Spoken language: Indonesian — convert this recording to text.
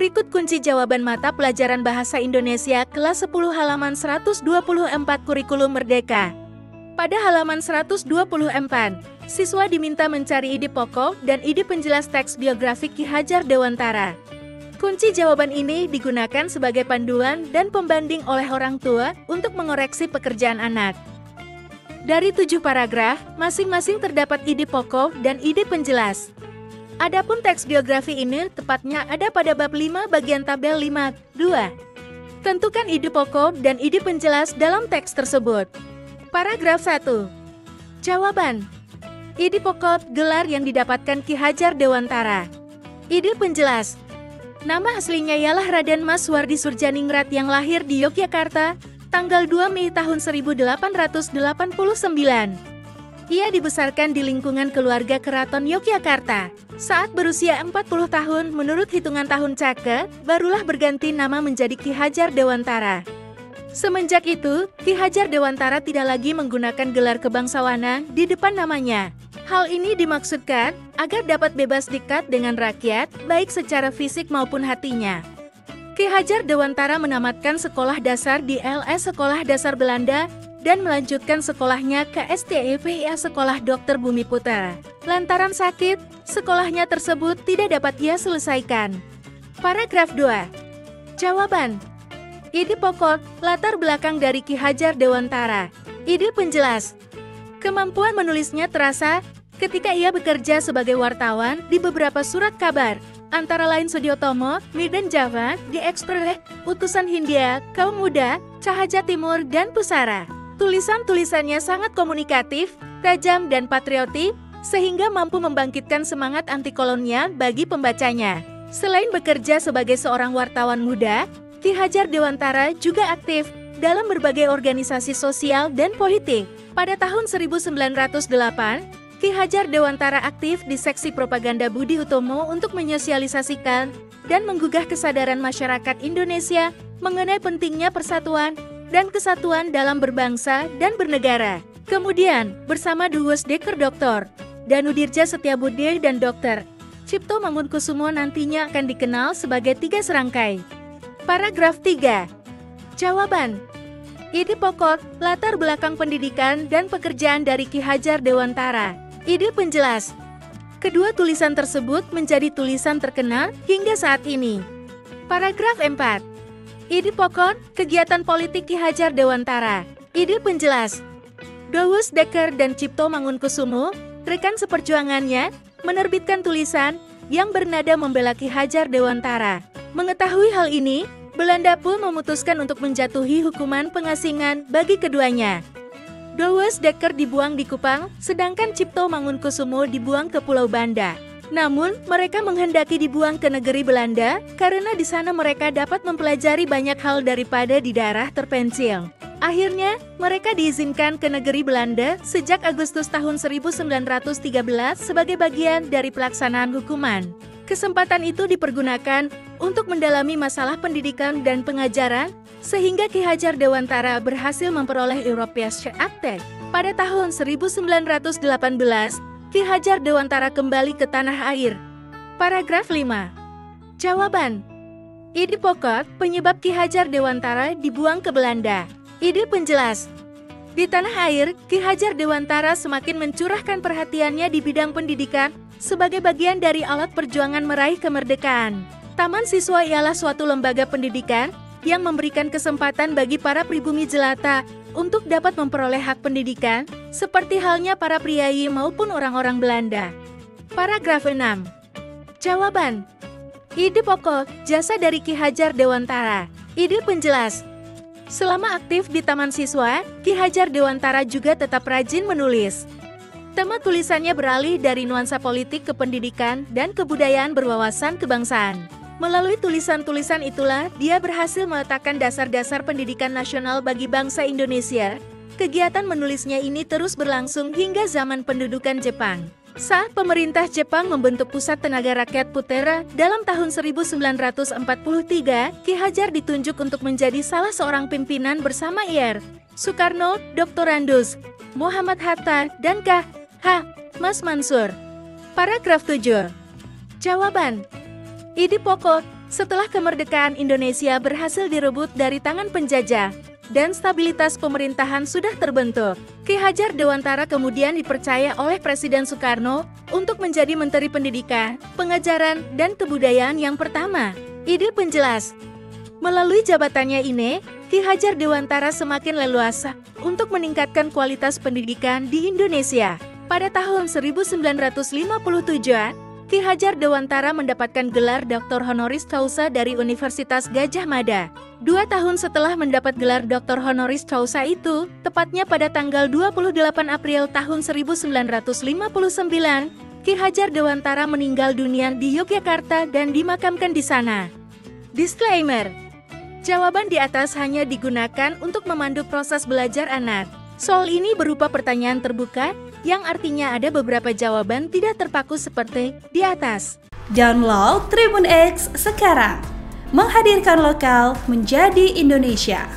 Berikut kunci jawaban mata pelajaran Bahasa Indonesia kelas 10 halaman 124 Kurikulum Merdeka. Pada halaman 124, siswa diminta mencari ide pokok dan ide penjelas teks biografi Ki Hajar Dewantara. Kunci jawaban ini digunakan sebagai panduan dan pembanding oleh orang tua untuk mengoreksi pekerjaan anak. Dari 7 paragraf, masing-masing terdapat ide pokok dan ide penjelas. Adapun teks biografi ini tepatnya ada pada bab 5 bagian tabel 5, 2. Tentukan ide pokok dan ide penjelas dalam teks tersebut. Paragraf 1. Jawaban. Ide pokok gelar yang didapatkan Ki Hajar Dewantara. Ide penjelas. Nama aslinya ialah Raden Mas Wardi Surjaningrat yang lahir di Yogyakarta, tanggal 2 Mei tahun 1889. Ia dibesarkan di lingkungan keluarga keraton Yogyakarta. Saat berusia 40 tahun menurut hitungan tahun Cake, barulah berganti nama menjadi Ki Hajar Dewantara. Semenjak itu, Ki Hajar Dewantara tidak lagi menggunakan gelar kebangsawanan di depan namanya. Hal ini dimaksudkan agar dapat bebas dekat dengan rakyat, baik secara fisik maupun hatinya. Ki Hajar Dewantara menamatkan sekolah dasar di LS Sekolah Dasar Belanda dan melanjutkan sekolahnya ke STIPA Sekolah Dr. Bumi Putra. Lantaran sakit, sekolahnya tersebut tidak dapat ia selesaikan. Paragraf 2. Jawaban. Ide pokok, latar belakang dari Ki Hajar Dewantara. Ide penjelas. Kemampuan menulisnya terasa ketika ia bekerja sebagai wartawan di beberapa surat kabar, antara lain Sudiotomo, Medan Java, The Express, Utusan Hindia, Kaum Muda, Cahaja Timur, dan Pusara. Tulisan-tulisannya sangat komunikatif, tajam dan patriotik, sehingga mampu membangkitkan semangat anti-kolonial bagi pembacanya. Selain bekerja sebagai seorang wartawan muda, Ki Hajar Dewantara juga aktif dalam berbagai organisasi sosial dan politik. Pada tahun 1908, Ki Hajar Dewantara aktif di seksi propaganda Budi Utomo untuk menyosialisasikan dan menggugah kesadaran masyarakat Indonesia mengenai pentingnya persatuan dan kesatuan dalam berbangsa dan bernegara. Kemudian, bersama Duwes Dekker Dr. Danudirja Setiabudi dan Dr. Cipto Mangunkusumo nantinya akan dikenal sebagai 3 serangkai. Paragraf 3. Jawaban. Ide pokok, latar belakang pendidikan dan pekerjaan dari Ki Hajar Dewantara. Ide penjelas. Kedua tulisan tersebut menjadi tulisan terkenal hingga saat ini. Paragraf 4. Ide pokok, kegiatan politik Ki Hajar Dewantara. Ide penjelas. Duwes Dekker dan Cipto Mangunkusumo, rekan seperjuangannya, menerbitkan tulisan yang bernada membela Ki Hajar Dewantara. Mengetahui hal ini, Belanda pun memutuskan untuk menjatuhi hukuman pengasingan bagi keduanya. Duwes Dekker dibuang di Kupang, sedangkan Cipto Mangunkusumo dibuang ke Pulau Banda. Namun, mereka menghendaki dibuang ke negeri Belanda karena di sana mereka dapat mempelajari banyak hal daripada di daerah terpencil. Akhirnya, mereka diizinkan ke negeri Belanda sejak Agustus tahun 1913 sebagai bagian dari pelaksanaan hukuman. Kesempatan itu dipergunakan untuk mendalami masalah pendidikan dan pengajaran, sehingga Ki Hajar Dewantara berhasil memperoleh Europäische Akte. Pada tahun 1918, Ki Hajar Dewantara kembali ke tanah air. Paragraf 5. Jawaban. Ide pokok, penyebab Ki Hajar Dewantara dibuang ke Belanda. Ide penjelas. Di tanah air, Ki Hajar Dewantara semakin mencurahkan perhatiannya di bidang pendidikan sebagai bagian dari alat perjuangan meraih kemerdekaan. Taman Siswa ialah suatu lembaga pendidikan yang memberikan kesempatan bagi para pribumi jelata untuk dapat memperoleh hak pendidikan, seperti halnya para priayi maupun orang-orang Belanda. Paragraf 6. Jawaban. Ide pokok, jasa dari Ki Hajar Dewantara. Ide penjelas. Selama aktif di Taman Siswa, Ki Hajar Dewantara juga tetap rajin menulis. Tema tulisannya beralih dari nuansa politik ke pendidikan dan kebudayaan berwawasan kebangsaan. Melalui tulisan-tulisan itulah, dia berhasil meletakkan dasar-dasar pendidikan nasional bagi bangsa Indonesia. Kegiatan menulisnya ini terus berlangsung hingga zaman pendudukan Jepang. Saat pemerintah Jepang membentuk Pusat Tenaga Rakyat Putera dalam tahun 1943, Ki Hajar ditunjuk untuk menjadi salah seorang pimpinan bersama Ir. Soekarno, Dr. Randus, Muhammad Hatta, dan K.H. Mas Mansur. Paragraf 7. Jawaban. Ide pokok, Setelah kemerdekaan Indonesia berhasil direbut dari tangan penjajah dan stabilitas pemerintahan sudah terbentuk, Ki Hajar Dewantara kemudian dipercaya oleh Presiden Soekarno untuk menjadi Menteri Pendidikan, Pengajaran, dan Kebudayaan yang pertama. Ide penjelas. Melalui jabatannya ini, Ki Hajar Dewantara semakin leluasa untuk meningkatkan kualitas pendidikan di Indonesia. Pada tahun 1957, Ki Hajar Dewantara mendapatkan gelar Dr. Honoris Causa dari Universitas Gadjah Mada. 2 tahun setelah mendapat gelar Dr. Honoris Causa itu, tepatnya pada tanggal 28 April tahun 1959, Ki Hajar Dewantara meninggal dunia di Yogyakarta dan dimakamkan di sana. Disclaimer: jawaban di atas hanya digunakan untuk memandu proses belajar anak. Soal ini berupa pertanyaan terbuka, yang artinya ada beberapa jawaban tidak terpaku seperti di atas. Download Tribun X sekarang, menghadirkan lokal menjadi Indonesia.